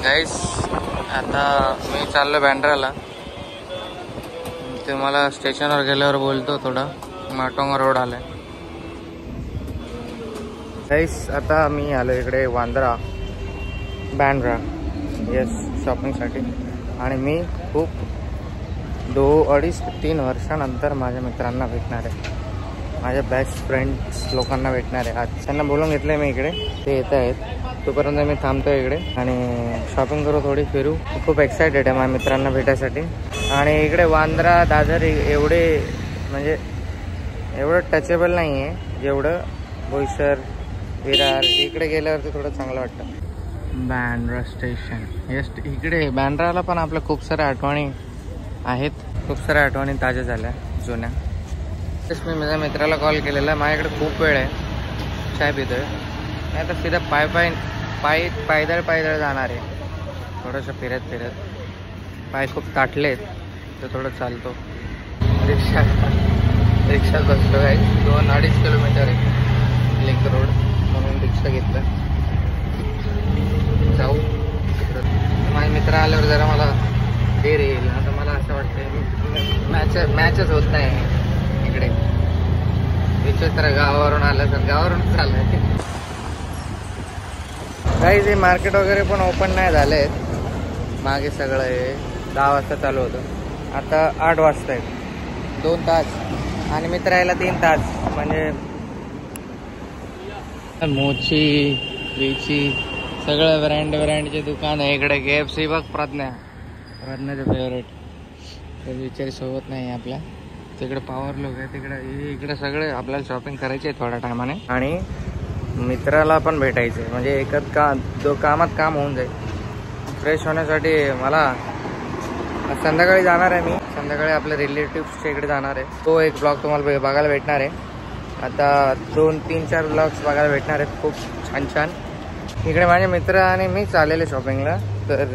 गाईस आता मी चाललो बँड्राला. तुम्हाला स्टेशनवर गेल्यावर बोलतो. थोडा माटोंगा रोड आलाय गाईस. आता मी आलो इकडे वांद्रा बँड्रा शॉपिंगसाठी. आणि मी खूप 2-2.5-3 वर्षानंतर माझ्या मित्रांना भेटणार आहे. माझ्या बेस्ट फ्रेंड्स लोकांना भेटणार आहे आज. त्यांना बोलून घेतलंय मी इकडे, ते येत आहेत. तोपर्यंत मी थांबतो इकडे आणि शॉपिंग करू, थोडी फिरू. खूप एक्सायटेड आहे माझ्या मित्रांना भेटायसाठी. आणि इकडे वांद्रा दादर एवढे म्हणजे एवढं टचेबल नाही आहे जेवढं बोईसर विरार. इकडे गेल्यावरती थोडं चांगलं वाटतं. बँड्रा स्टेशन इकडे. बँड्राला पण आपल्या खूप साऱ्या आठवणी आहेत. खूप साऱ्या आठवणी ताज्या झाल्या जुन्या. तेच मी माझ्या मित्राला कॉल केलेला. माझ्याकडे खूप वेळ आहे, चाय पितोय. मी आता सीधा पायदळ जाणार आहे. थोडंसं फिरत पाय खूप ताटलेत तर थोडं चालतो. रिक्षात बसलो आहे. 2-2.5 किलोमीटर आहे लिंक रोड, म्हणून रिक्षा घेतलं. जाऊ. माझे मित्र आल्यावर जरा मला देर येईल. आता मला असं वाटतंय मॅचच होत नाही इकडे. विचित्र गावावरून आलं तर गावावरून चाललंय. काही जे मार्केट वगैरे पण ओपन नाही झाले आहेत. मागे सगळं हे 10 वाजता चालू होतं, आता 8 वाजता आहेत. 2 तास. आणि मित्र यायला 3 तास. म्हणजे मोची बीची सगळं ब्रँडचे दुकान आहे इकडे. KFC बघ, प्रज्ञाचं फेवरेट. विचारी सोबत नाही आपल्या. तिकडे पॉवर लोक आहे तिकडे. इकडे सगळे आपल्याला शॉपिंग करायची आहे थोड्या टायमाने. आणि मित्राला पण भेटायचं म्हणजे एकच कामात काम होऊन जाईल. फ्रेश होण्यासाठी मला संध्याकाळी जाणार आहे. मी संध्याकाळी आपल्या रिलेटिव्सच्या इकडे जाणार आहे. तो एक ब्लॉग तुम्हाला बघायला भेटणार आहे. आता 2-3-4 ब्लॉग्स बघायला भेटणार आहेत खूप छान. इकडे माझे मित्र आणि मी चाललेले शॉपिंगला, तर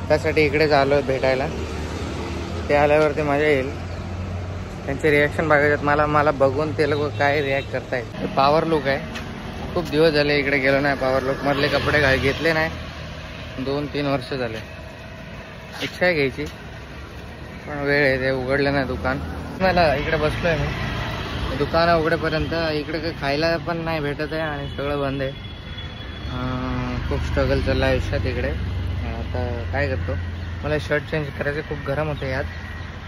त्यासाठी इकडे आलो भेटायला. ते आल्यावरती मजा येईल. त्यांचे रिॲक्शन बघायच्यात मला बघून ते लोक काय रिॲक्ट करतायत. पॉवर लुक आहे. खूप दिवस झाले इकडे गेलो नाही. पॉवर लुक मधले कपडे घेतले नाही 2-3 वर्ष झाले. इच्छा आहे घ्यायची पण वेळ आहे. ते उघडलं नाही दुकान. मला इकडे बसलोय मी. दुकान उघडेपर्यंत इकडे काही खायला पण नाही भेटत आहे आणि सगळं बंद आहे. खूप स्ट्रगल चाललं आयुष्यात इकडे. आता काय करतो, मला शर्ट चेंज करायचं. खूप गरम होते यात.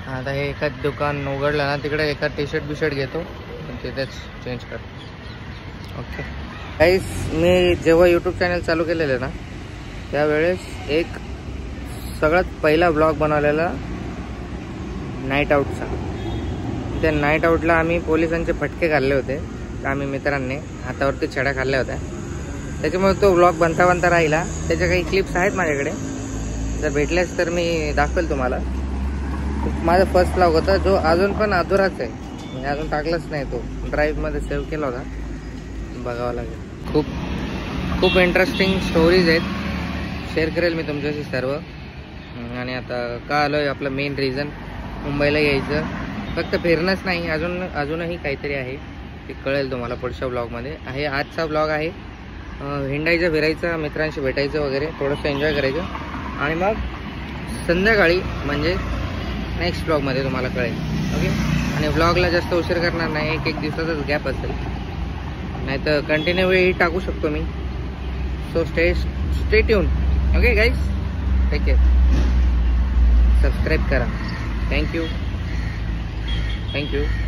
आता हे एखाद दुकान उघडलं ना तिकडे एखाद टी-शर्ट घेतो तिथेच चेंज करतो. ओके गाईस, मी जेव्हा यूट्यूब चॅनल चालू केलेलं ना त्यावेळेस एक सगळ्यात पहिला ब्लॉग बनवलेला नाईट आऊटचा. त्या नाईट आऊटला आम्ही पोलिसांचे फटके खाल्ले होते. आम्ही मित्रांनी हातावरती छड्या खाल्ल्या होत्या. त्याच्यामुळे तो ब्लॉग बनता राहिला. त्याच्या काही क्लिप्स आहेत माझ्याकडे, जर भेटल्यास तर मी दाखवेल तुम्हाला. माझा फर्स्ट ब्लॉग होता जो अजून पण अधुराच आहे. मी अजून टाकलाच नाही. तो ड्राईव्हमध्ये सेव्ह केला होता, बघावं लागेल. खूप इंटरेस्टिंग स्टोरीज आहेत. शेअर करेल मी तुमच्याशी सर्व. आणि आता का आलो आहे, आपलं मेन रिझन मुंबईला यायचं. फक्त फिरणंच नाही, अजूनही काहीतरी आहे. ते कळेल तुम्हाला पुढच्या ब्लॉगमध्ये. आजचा ब्लॉग आहे हिंडायचं, फिरायचं, मित्रांशी भेटायचं वगैरे, थोडंसं एन्जॉय करायचं. आणि मग संध्याकाळी म्हणजे नेक्स्ट ब्लॉगमध्ये तुम्हाला कळेल. ओके. आणि ब्लॉगला जास्त उशीर करणार नाही. एक दिवसाचाच गॅप असेल, नाही तर कंटिन्यू वेळी टाकू शकतो मी. So stay tune. Okay guys, take care. Subscribe करा. थँक्यू.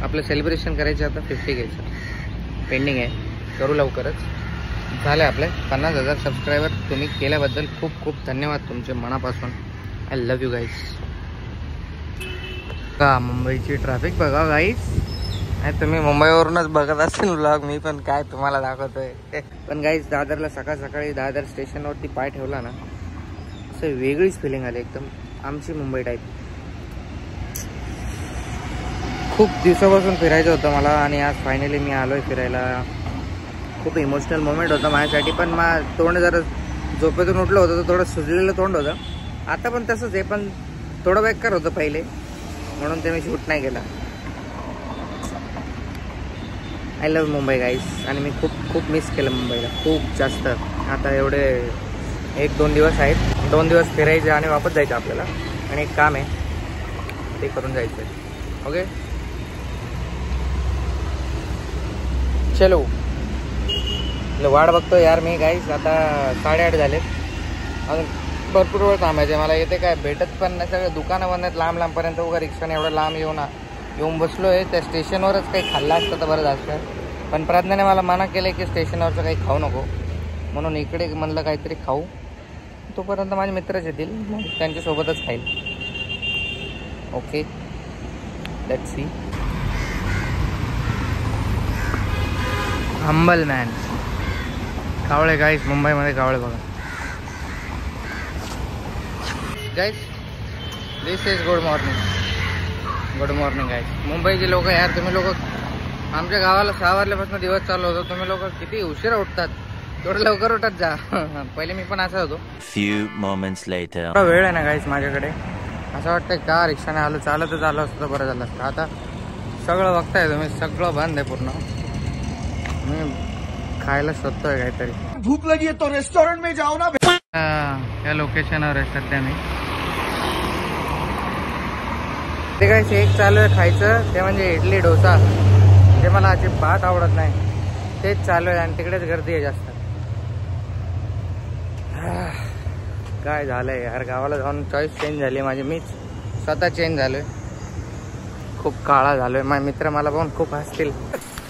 आपलं सेलिब्रेशन करायचं. आता 50 घ्यायचं पेंडिंग आहे, करू लवकरच. झाले आपले 50,000 सबस्क्रायबर. तुम्ही केल्याबद्दल खूप धन्यवाद तुमचे मनापासून. I love you guys. का मुंबईची ट्रॅफिक बघा गाईज. नाही तुम्ही मुंबईवरूनच बघत असेल ब्लॉग, मी पण काय तुम्हाला दाखवतोय. पण गाईज दादरला सकाळी दादर स्टेशनवरती पाय ठेवला ना, असं वेगळीच फिलिंग आली. एकदम आमची मुंबई टाईप. खूप दिवसापासून फिरायचं होतं मला आणि आज फायनली मी आलोय फिरायला. खूप इमोशनल मोमेंट होता माझ्यासाठी. पण तोंड जरा झोपेतून उठलं होतं तर थोडं सुजलेलं तोंड होतं. आता पण तसंच आहे, पण थोडं बेकार होतं पहिले, म्हणून ते मी शूट नाही केला. I love Mumbai guys. आणि मी खूप मिस केलं मुंबईला, खूप जास्त. आता 1-2 दिवस आहेत, 2 दिवस फिरायचे आणि वापस जायचं आपल्याला. आणि एक काम आहे ते करून जायचं आहे. ओके चलो. वाट बघतो यार मी गाईस. आता 8:30 झालेत, अजून भरपूर वेळ थांबायचे मला. येते काय भेटत पण नाही, सगळे दुकानं बंद आहेत लांब लांबपर्यंत. उगा रिक्षाने एवढं लांब येऊन बसलो आहे. त्या स्टेशनवरच काही खाल्लं असतं तर बरं झालं, पण प्रज्ञाने मला मना केलं की स्टेशनवरचं काही खाऊ नको, म्हणून इकडे म्हणलं काहीतरी खाऊ. तोपर्यंत माझे मित्रच येतील, मग त्यांच्यासोबतच खाईल. Okay let's see. Humble man कावळे गाईस, मुंबईमध्ये कावळे बघा guys. This is good morning. Good morning guys. मुंबईचे लोक यार, तुम्ही लोक आमच्या गावाला 6 वाजल्यापासून दिवस चालू होतो, तुम्ही लोक किती उशिरा उठतात. थोडं लवकर उठत जा. पहिले मी पण असं होतो. Few moments later. वेळ आहे ना गाईस माझ्याकडे, असं वाटतंय का रिक्षाने आलो, चालतच आलो असतं तर बरं झालं असतं. आता सगळं बघताय तुम्ही, सगळं बंद आहे पूर्ण. मी खायला शोधतोय काहीतरी. भूक लगी है तो रेस्टोरेंट में जाओ ना. या लोकेशनवर आहे सध्या मी. ते काय शेक चालू आहे खायचं, ते म्हणजे इडली डोसा, जे मला अजिबात आवडत नाही, तेच चालू आहे. आणि तिकडेच गर्दी आहे जास्त. काय झालंय यार, गावाला जाऊन चॉईस चेंज झाली माझी. मीच स्वतः चेंज झालोय, खूप काळा झालोय. माझे मित्र मला पाहून खूप हसतील.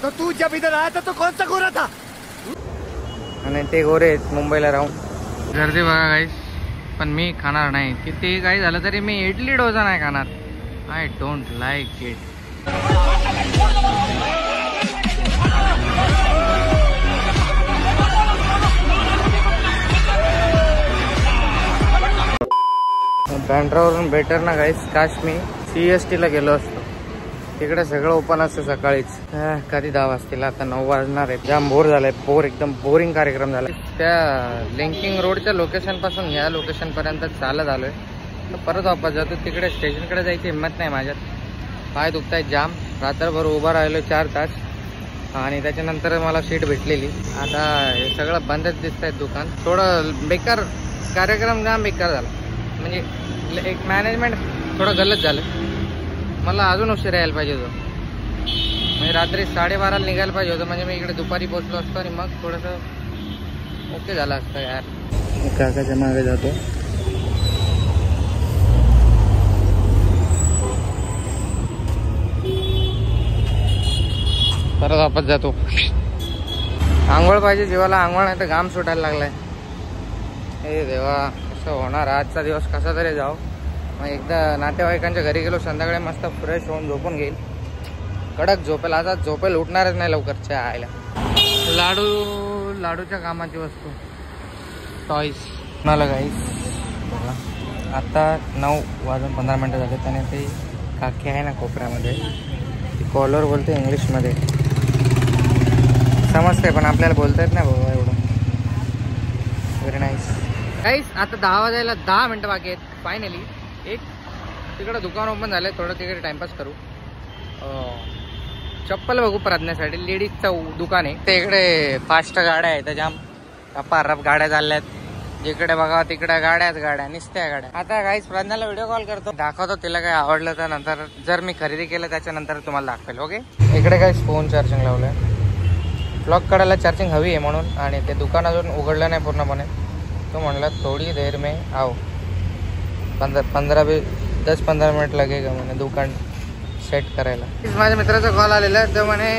तो तू जब इधर आया था तो कौन सा गोरा था? आणि ते गोरे आहेत मुंबईला राहून. गर्दी बघा गाईस, पण मी खाणार नाही. किती काही झालं तरी मी इडली डोसा नाही खाणार. I don't like it. बँड्रावरून बेटर ना गाईस, काश मी CST ला गेलो असतो. तिकडे सगळं ओपन असतं सकाळीच. कधी 10 वाजतील, आता 9 वाजणार आहेत. जाम बोर झालंय, एकदम बोरिंग कार्यक्रम झाला. त्या लिंकिंग रोडच्या लोकेशन पासून या लोकेशन पर्यंत चालत आलोय, तर परत वापस जातो. तिकडे स्टेशनकडे जायची हिंमत नाही माझ्यात. पाय दुखतायत जाम. रात्रभर उभा राहिलो 4 तास, आणि त्याच्यानंतर मला सीट भेटलेली. आता हे सगळं बंदच दिसत आहे दुकान. थोडं बेकार कार्यक्रम, जाम बेकार झाला. म्हणजे एक मॅनेजमेंट थोडं गलत झालं. मला अजून उशीर यायला पाहिजे होतं. म्हणजे रात्री 12:30 निघायला पाहिजे होतं, म्हणजे मी इकडे दुपारी पोहोचलो असतो आणि मग थोडंसं ओके झालं असतं यार. काकाच्या मागे जातो. परत वापस जातो. आंघोळ पाहिजे जीवाला, आंघोळ नाही तर घाम सुटायला लागलाय. हे देवा, कसं होणार आजचा दिवस, कसा तरी जाऊ. मग एकदा नातेवाईकांच्या घरी गेलो, संध्याकाळी मस्त फ्रेश होऊन झोपून घेईल. कडक झोपेल, आता झोपेल उठणारच नाही लवकरच्या आयला. लाडूच्या कामाची वस्तू, टॉईस मला गाईस. आता 9:15 झाले. त्याने ते काकी आहे ना कोपऱ्यामध्ये, ती कॉलर बोलते इंग्लिशमध्ये, समजते पण आपल्याला बोलता येत नाही बाबा एवढं. व्हेरी नाईस गाईस. आता 10 वाजायला 10 मिनटं बाकी आहेत. फायनली एक तिकडं दुकान ओपन झालंय, थोडं तिकडे टाइमपास करू. चप्पल बघू प्रज्ञासाठी. लेडीजचं दुकान आहे ते. इकडे फास्ट गाड्या आहेत, जाम रप गाड्या चालल्यात. जिकडे बघा तिकडे गाड्या निसत्या गाड्या. आता गाईस प्रज्ञाला व्हिडिओ कॉल करतो, दाखवतो तिला काय आवडलं तर नंतर जर मी खरेदी केलं त्याच्यानंतर तुम्हाला दाखवेल. ओके. इकडे काय फोन चार्जिंग लावलंय, ब्लॉक काढायला चार्जिंग हवी आहे म्हणून. आणि ते दुकान अजून उघडलं नाही पूर्णपणे. तो म्हणला थोडी देर में आओ, 10-15 मिनिट लगेगा म्हणे दुकान सेट करायला. माझ्या मित्राचा कॉल आलेला आहे, तो म्हणे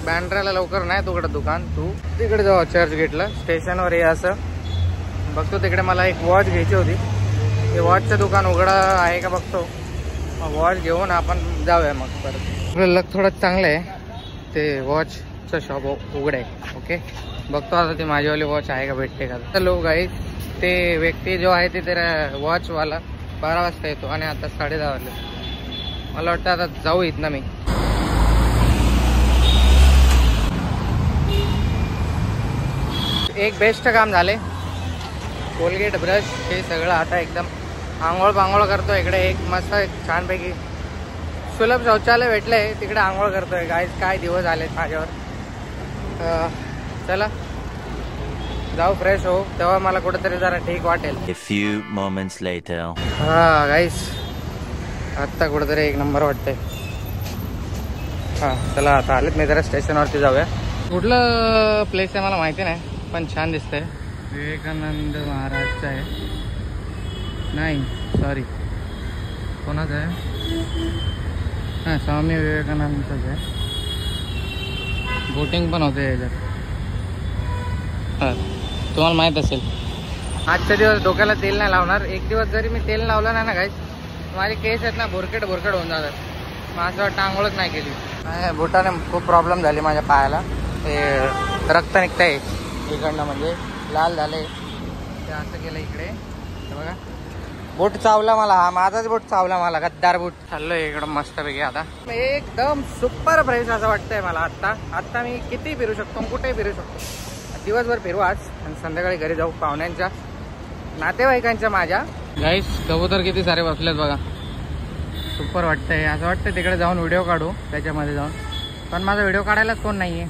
बँड्राला लवकर नाही तुकडं दुकान, तू तिकडे जाऊ चर्चगेटला, स्टेशनवर ये असं. बघतो तिकडे मला एक वॉच घ्यायची होती. ते वॉचचं दुकान उघडं आहे का बघतो, मग वॉच घेऊन आपण जाऊया मग परत. आपलं लक थोडं चांगलं आहे, ते वॉचचं शॉप उघडं आहे. ओके, बघतो आता ती माझीवाली वॉच आहे का, भेटते का. चलो गाईस, ते व्यक्ती जो आहे ते त्याला वॉचवाला 12 वाजता येतो आणि आता 10:30 वाजले. मला वाटतं आता जाऊ इथनं मी. एक बेस्ट काम झाले. कोलगेट, ब्रश हे सगळं आता एकदम आंघोळ करतो. इकडे एक मस्त छानपैकी सुलभ शौचालय भेटलंय, तिकडे आंघोळ करतोय. काय दिवस आलेत माझ्यावर. चला जाऊ फ्रेश हो, तेव्हा मला कुठेतरी जरा ठीक वाटेल. A few moments later. हा गाईस, आत्ता कुठेतरी एक नंबर वाटतंय. हा चला आता आलेत मी जरा स्टेशनवरती जाऊया. कुठलं प्लेस आहे मला माहिती नाही, पण छान दिसतंय. विवेकानंद महाराजचं आहे. नाही सॉरी, कोणाचं आहे? हां, स्वामी विवेकानंदचं आहे. बोटिंग पण होते याच्यात. हां, तुम्हाला माहीत असेल. आजच्या दिवस डोक्याला तेल नाही लावणार. एक दिवस जरी मी तेल लावलं नाही ना गाईस, माझे केस आहेत ना भुरकट होऊन जातात. मग असं वाटतं आंघोळच नाही केली. बोटाने खूप प्रॉब्लेम झाले माझ्या पायाला. ते रक्त निघतंय इकडनं, म्हणजे लाल झाले. ते असं केलं इकडे, हे बघा. बोट चावला मला, हा माझाच बोट चावला मला, गद्दार बोट. चाललोय इकडं मस्तपैकी. आता एकदम सुपर फ्रेश असं वाटतंय मला. आत्ता मी किती फिरू शकतो, कुठेही फिरू शकतो. दिवसभर फिरू आज आणि संध्याकाळी घरी जाऊ पाहुण्यांच्या, नातेवाईकांच्या माझ्या. गाईस कबूतर किती सारे बसलेत बघा. सुपर वाटतंय. असं वाटतं तिकडे जाऊन व्हिडिओ काढू त्याच्यामध्ये जाऊन, पण माझा व्हिडिओ काढायलाच कोण नाहीये.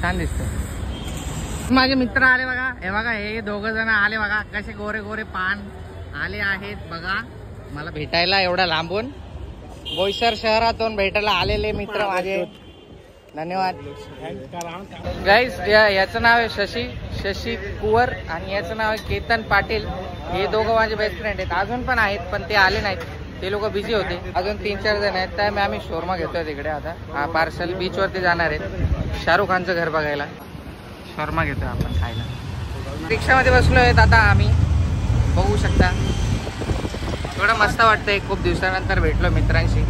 छान दिसतंय. माझे मित्र आले बघा. हे बघा, हे दोघं जण आले बघा. कसे गोरे गोरे पान आले आहेत बघा मला भेटायला. एवढा लांबून बोईसर शहरातून भेटायला आलेले मित्र माझे. धन्यवाद गाईस. याचं नाव आहे शशी कुवर आणि याचं नाव आहे केतन पाटील. हे दोघं माझे बेस्ट फ्रेंड आहेत. अजून पण आहेत, पण ते आले नाहीत, ते लोक बिझी होते. अजून 3-4 जण आहेत. त्यामुळे आम्ही शोरमा घेतोय तिकडे. आता हा पार्सल बीचवरती जाणार आहेत शाहरुख खानचं घर बघायला. शोरमा घेतोय आपण खायला. रिक्षामध्ये बसलो आहेत आता आम्ही, बघू शकता. थोडं मस्त वाटतंय. खूप दिवसानंतर भेटलो मित्रांशी,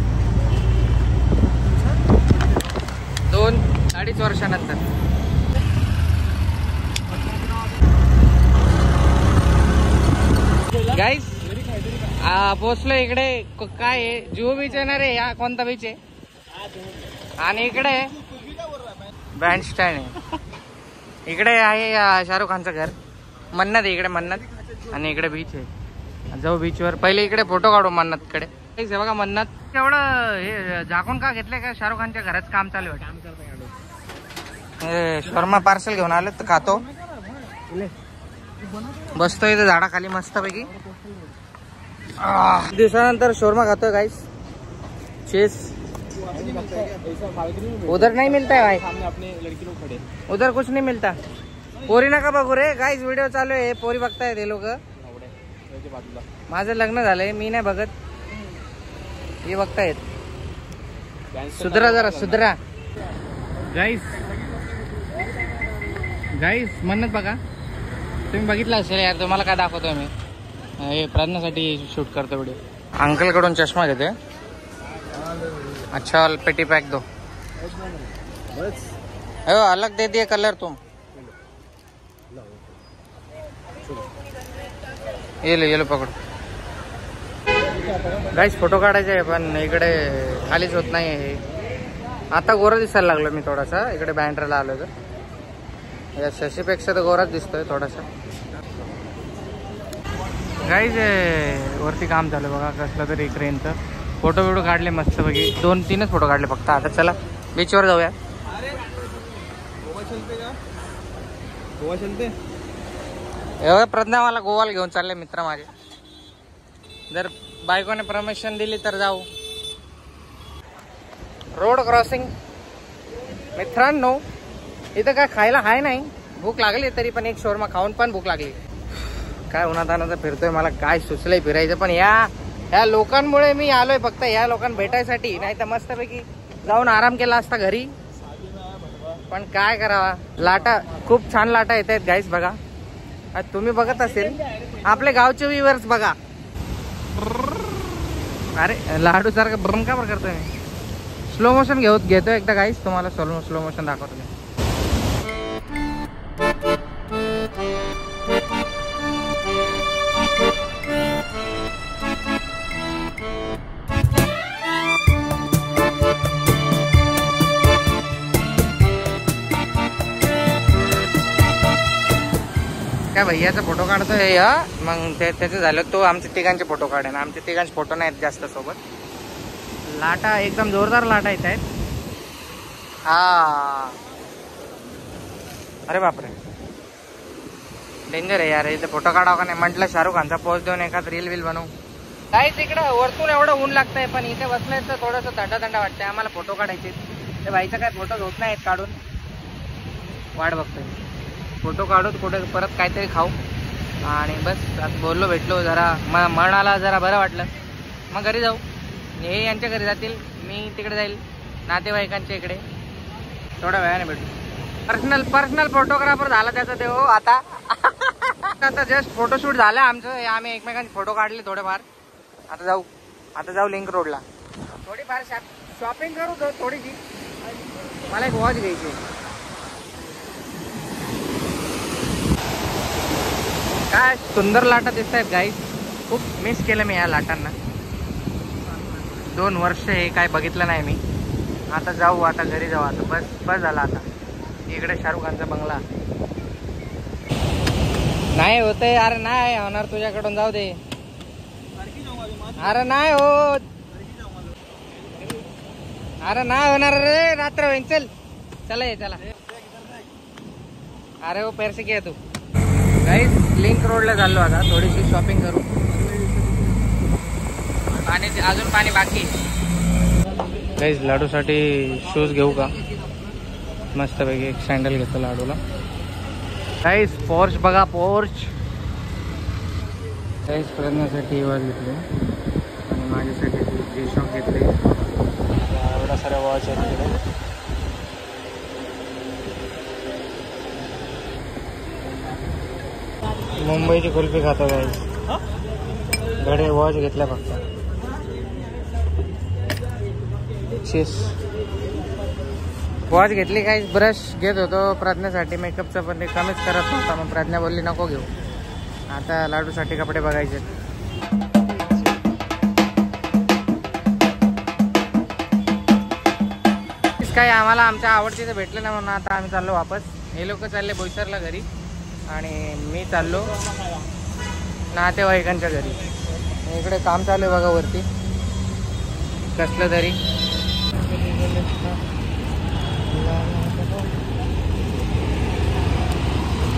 2-2.5 वर्षानंतर. गाईस पोचलो इकडे. काय आहे, जुहू बीच येणार आहे. हा कोणता बीच आहे? आणि इकडे बँड स्टँड आहे. इकडे आहे शाहरुख खानचं घर. मन्नत इकडे, मन्नत. आणि इकडे बीच आहे. जाऊ बीचवर. पहिले इकडे फोटो काढू मन्नतकडे. हे बघा मन्नत. एवढं हे झाकून का घेतलंय? का शाहरुख खानच्या घरात काम चालू आहे? शर्मा पार्सल घेऊन आलं तर खातो. बसतो इथे झाडाखाली मस्तपैकी. दिवसानंतर शोरमा खातोय गाइस. चीज उधर नहीं मिलता है भाई, उधर कुछ नहीं मिलता. पोरी नका बघू रे गाइस, व्हिडिओ चालू आहे. पोरी बघतायत हे लोक. माझं लग्न झालंय, मी नाही बघत, हे बघतायत. सुधरा जरा, सुधरा. गाइस मन्नत बघा. तुम्ही बघितलं असेल यार, तुम्हाला काय दाखवतोय मी. हे प्रज्ञासाठी शूट करतो व्हिडिओ. अंकल कडून चष्मा घेतोय. अच्छा पेटी पैक दो. अलग दे दिए कलर तुम. ये लो पकड. गाइस फोटो काढायचे आहे, पण इकडे खालीच होत नाही आहे. आता गोरा दिसायला लागलो मी थोडासा. इकडे बँड्राला आलो तर या शशीपेक्षा तर गोराच दिसतोय थोडासा. गाइस वरती काम झालं बघा कसलं तरी क्रेनचं. फोटो बिटो काढले मस्तपैकी. 2-3च फोटो काढले फक्त. आता चला बीचवर जाऊया. गोवा चलते. एवढं प्रज्ञा मला गोवाला घेऊन चालले मित्र माझे. जर बायकोने परमिशन दिली तर जाऊ. रोड क्रॉसिंग मित्रांनो. इथं काय खायला हाय नाही. भूक लागली तरी पण एक शोरमा खाऊन पण भूक लागली. काय उन्हातानाचं फिरतोय, मला काय सुचलंय फिरायचं. पण या लोकांमुळे मी आलोय फक्त. या लोकांना भेटायसाठी, नाही तर मस्तपैकी जाऊन आराम केला असता घरी. पण काय करावा, लाटा खूप छान लाटा येत आहेत गाईस बघा. तुम्ही बघत असेल आपले गावचे व्ह्यूअर्स बघा. अरे लाडू सारखं ब्रम का बरं करतोय मी. स्लो मोशन घेतो एकदा गाईस, तुम्हाला स्लो मोशन दाखवतो मी. काय भैयाचा फोटो काढतोय मग त्याचं झालं. तो आमच्या तिघांचे फोटो काढेन. आमच्या तिघांचे फोटो नाहीत जास्त सोबत. लाटा एकदम जोरदार लाटा येत आहेत. हा अरे बापरे, डेंजर आहे यार. इथे फोटो काढावं का नाही म्हटलं, शाहरुख खानचा पोज देऊन एखाद रील विल बनवू. काहीच इकडं वरतून एवढं ऊन लागतंय, पण इथे बसलंय तर थोडंसं थंड वाटतंय. आम्हाला फोटो काढायचे, ते भाईचं काय फोटो होत नाहीत काढून. वाट बघतोय फोटो काढू, कुठे परत काहीतरी खाऊ आणि बस. आता बोललो भेटलो जरा, मनाला जरा बरं वाटलं, मग घरी जाऊ. हे यांच्या घरी जातील, मी तिकडे जाईल नातेवाईकांच्या इकडे. थोड्या वेळाने भेटू. पर्सनल फोटोग्राफर झाला त्याचा ते. हो आता आता जस्ट फोटोशूट झालं आमचं. आम्ही एकमेकांचे फोटो काढले थोडेफार. आता जाऊ लिंक रोडला, थोडीफार शॉपिंग करू थोडीशी. मला एक वॉच घ्यायची. काय सुंदर लाटा दिसत आहेत गाईस. खूप मिस केलं मी या लाटांना. 2 वर्ष हे काय बघितलं नाही मी. आता जाऊ, आता घरी जाऊ. आता बस झाला. आता इकडे शाहरुख खानचा बंगला. नाही होतंय. अरे नाही होणार तुझ्याकडून, जाऊ दे. अरे नाही होत, अरे नाही होणार रे. रात्र होईल. चला ये चला. अरे वो पैसे घे तू. गाईस लिंक रोडला चाललो आता, थोडीशी शॉपिंग करू. अजून पाणी बाकी. गाईस लाडूसाठी शूज घेऊ का? मस्तपैकी एक सँडल घेतो लाडूला. गाईस पोर्च बघा, पोर्च. गाईस करण्यासाठी वॉच घेतले आणि माझ्यासाठी जी शॉक घेतले. एवढा सारा वॉच आहेत. मुंबईची कुल्फी खातो गाईस. घडे वॉच घेतल्या फक्त. चीज वॉच घेतली. काही ब्रश घेत होतो प्रज्ञासाठी मेकअपचा, पण ते कमीच करत नव्हता. मग प्रज्ञा बोलली नको घेऊ. आता लाडूसाठी कपडे बघायचे. काय आम्हाला आमच्या आवडतीचं भेटलं नाही म्हणून आता आम्ही चाललो वापस. हे लोक चालले बोईसरला घरी आणि मी चाललो नातेवाईकांच्या घरी. इकडे काम चालू आहे बघा वरती कसलं तरी.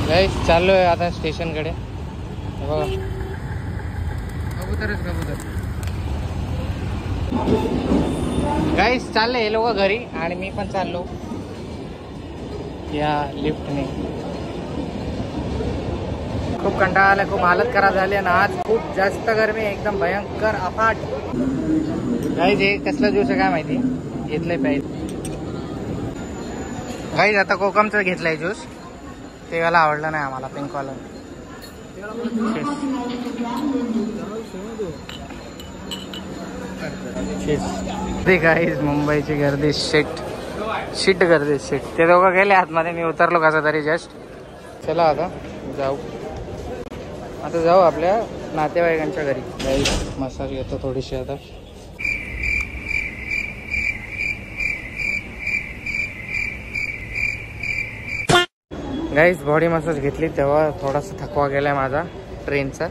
गाईस चाललोय आता स्टेशनकडे. बघा कबूतरच कबूतर. गाईस चालले हे लोक घरी आणि मी पण चाललो या लिफ्टने. खूप कंटाळा आला, खूप हालत खराब झाली आणि आज खूप जास्त गरमी, एकदम भयंकर अफाट. गाईस हे कसलं ज्यूस आहे काय माहिती, घेतलंय पाहिजे. गाईस आता कोकमचं घेतलंय ज्यूस, ते वाला आवडलं नाही आम्हाला, पिंकवाला. गाईस मुंबईची गर्दी शिट गर्दी शिट. ते दोघं गेले आतमध्ये, मी उतरलो कसं तरी जस्ट. चला आता जाऊ आपल्या नातेवाईकांच्या घरी. गाईस मसाज घेतो थोडीशी आता. गाईस बॉडी मसाज घेतली तेव्हा थोडासा थकवा गेलाय माझा ट्रेनचा.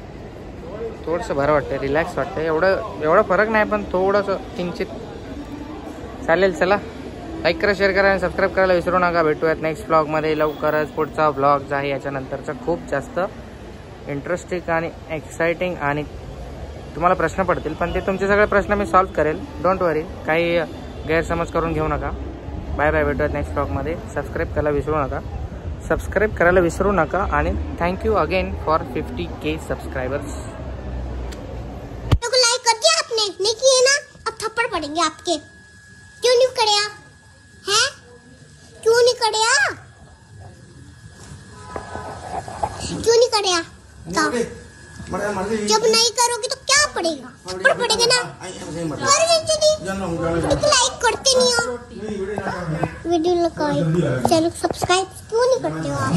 थोडंसं बरं वाटतं, रिलॅक्स वाटतं. एवढा फरक नाही पण थोडंसं किंचित चालेल. चला लाईक करा, शेअर करा आणि सबस्क्राईब करायला विसरू नका. भेटूयात नेक्स्ट ब्लॉगमध्ये लवकरच. पुढचा ब्लॉग आहे याच्यानंतरचा खूप जास्त इंटरेस्टिंग आणि एक्साइटिंग, आणि तुम्हाला प्रश्न पडतील पण ते तुमचे सगळे प्रश्न मी सॉल्व्ह करेल. डोंट वरी, काही गैरसमज करून घेऊ नका. बाय बाय, भेटूयात नेक्स्ट ब्लॉगमध्ये. सबस्क्राईब करायला विसरू नका आणि thank you again for 50K subscribers. Like कर दिया आपने? नहीं किए ना, अब थप्पड़ पड़ेंगे आपके. क्यों नहीं करे हैं? क्यों नहीं करे? क्यों नहीं करे? जब नहीं करोगे तो क्या पड़ेगा? थप्पड़ पड़ेगा ना. लाइक करते नहीं हो, वीडियो लगाओ, चैनल सब्सक्राइब क्यों नहीं करते हो आप?